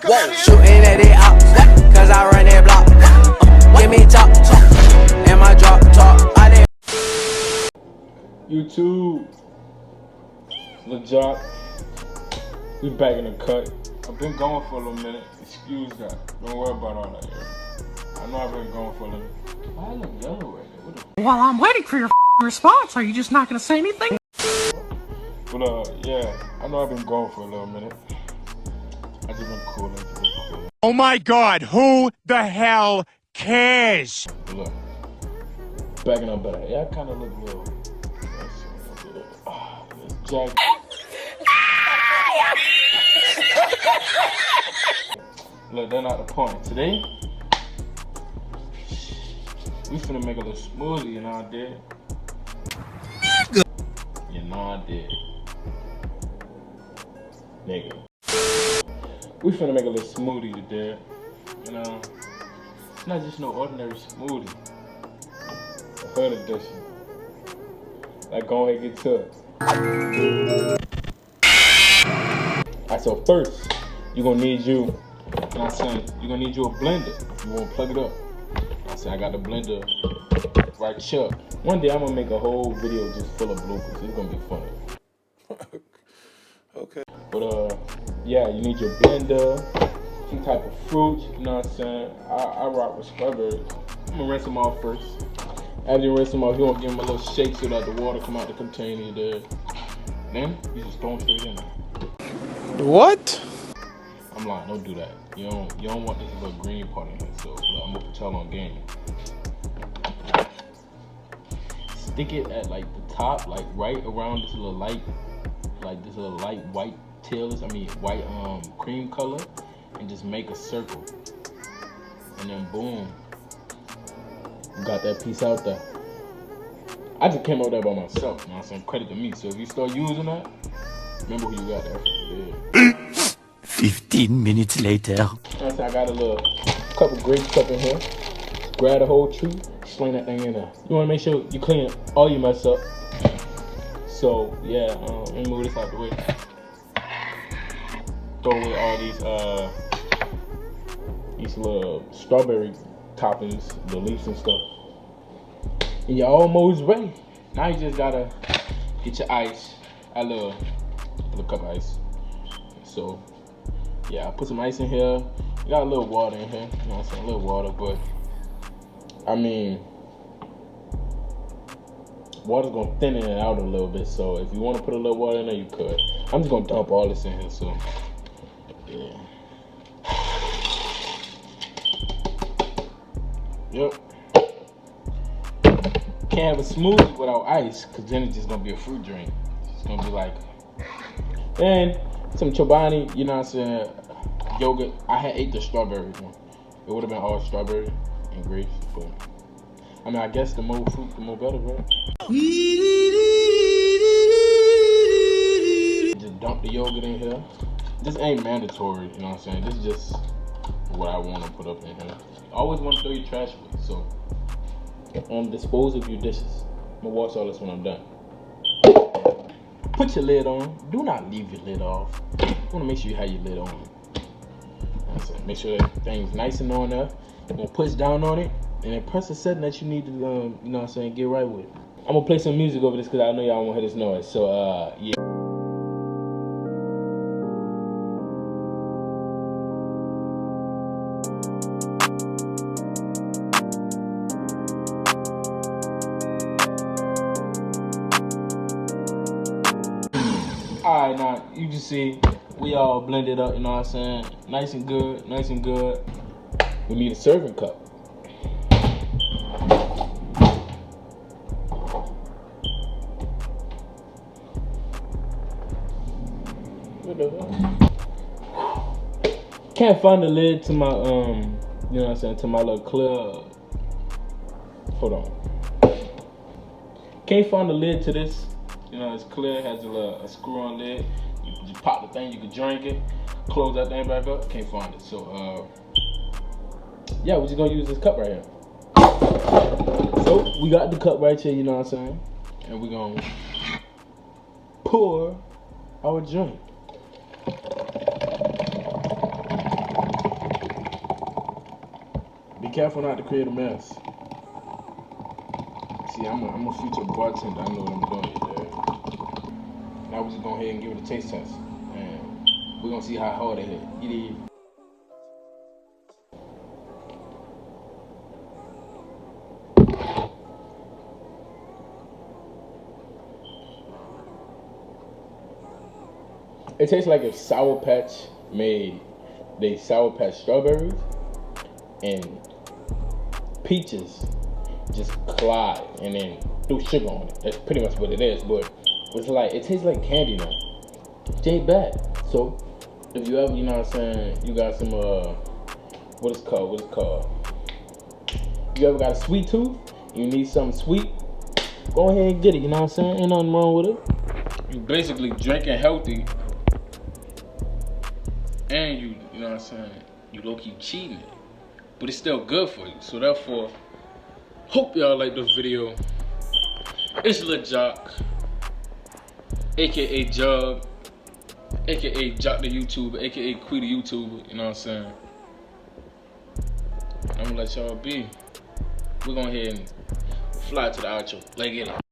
Whoa, shooting at it out, cause I run that block. Give me top, and my drop top. I didn't. YouTube, LeJock, we back in the cut. I've been going for a little minute. Excuse that. Don't worry about all that. Yeah. I know I've been going for a little. Why I look yellow right there? What the? While I'm waiting for your response, are you just not gonna say anything? But yeah, I know I've been going for a little minute. I just been cooling. Oh my God, who the hell cares? But look, backing up better. Yeah, I kind of look a little. Jack. Look, that's not the point. Today, we finna make a little smoothie, you know I did. You know I did. Nigga. We finna make a little smoothie today. You know, it's not just no ordinary smoothie. A hood edition. Like, go ahead and get to it. Alright, so first, you're gonna need you know what I'm saying, you're gonna need you a blender. You wanna plug it up. I said I got the blender right here. One day I'm gonna make a whole video just full of bloopers. It's gonna be funny. Okay. But yeah, you need your blender, some type of fruit, you know what I'm saying? I rock with strawberries. I'm gonna rinse them off first. After you rinse them off, you wanna give them a little shake so that the water come out the container there. Then you just throw them straight in there. What? I'm lying, don't do that. You don't want this little green part in here, so I'm gonna put y'all on game. Stick it at like the top, like right around this little light, white tails, white cream color, and just make a circle. And then boom, you got that piece out there. I just came up there by myself, you know what I'm saying? Credit to me. So if you start using that, remember who you got there. Yeah. 15 minutes later. I got a couple grapes up in here. Grab the whole tree, sling that thing in there. You want to make sure you clean all your mess up. So yeah, let me move this out the way. Throw away all these little strawberry toppings, the leaves and stuff. And you're almost ready. Now you just gotta get your ice. A little cup of ice. So yeah, I put some ice in here. We got a little water in here. You know what I'm saying? A little water, but water's gonna thin it out a little bit. So if you want to put a little water in there, you could. I'm just gonna dump all this in here. So yeah. Yep. Can't have a smoothie without ice, cause then it's just gonna be a fruit drink. It's gonna be like, and some Chobani, you know what I'm saying, yogurt. I ate the strawberry one. It would have been all strawberry and grapes, but I guess the more fruit, the more better, right? Just dump the yogurt in here. This ain't mandatory, you know what I'm saying. This is just what I want to put up in here. I always want to throw your trash away, so dispose of your dishes. I'm gonna wash all this when I'm done. Put your lid on. Do not leave your lid off. You want to make sure you have your lid on. That's it. Make sure that thing's nice and on there. You're gonna push down on it, and then press the setting that you need to, you know what I'm saying, get right with it. I'm gonna play some music over this because I know y'all won't hear this noise. So yeah. Alright, now you can see we all blended up, you know what I'm saying? Nice and good, nice and good. We need a serving cup. What the hell? Can't find the lid to my, you know what I'm saying, to my little clear. Hold on. Can't find the lid to this. You know, it's clear, it has a screw-on lid. You just pop the thing, you can drink it, close that thing back up, can't find it. So, yeah, we're just gonna use this cup right here. So, we got the cup right here, you know what I'm saying? And we're gonna pour our drink. careful not to create a mess. See, I'm a future bartender. I know what I'm doing here. Now we just go ahead and give it a taste test. And we're gonna see how hard it hit. It tastes like if Sour Patch made they Sour Patch strawberries and peaches just collide and then threw sugar on it. That's pretty much what it is, but it's like, it tastes like candy now. It ain't bad. So if you ever, you know what I'm saying, you got some what it's called? You ever got a sweet tooth? You need something sweet? Go ahead and get it, you know what I'm saying? Ain't nothing wrong with it. You basically drinking healthy and you know what I'm saying, you low-key cheating it, but it's still good for you. So therefore, hope y'all like this video. It's Lil Jock, aka Jug, aka Jock the YouTuber, aka Quee the YouTuber, you know what I'm saying. I'm gonna let y'all be. We're gonna head and fly to the outro. Let's get it.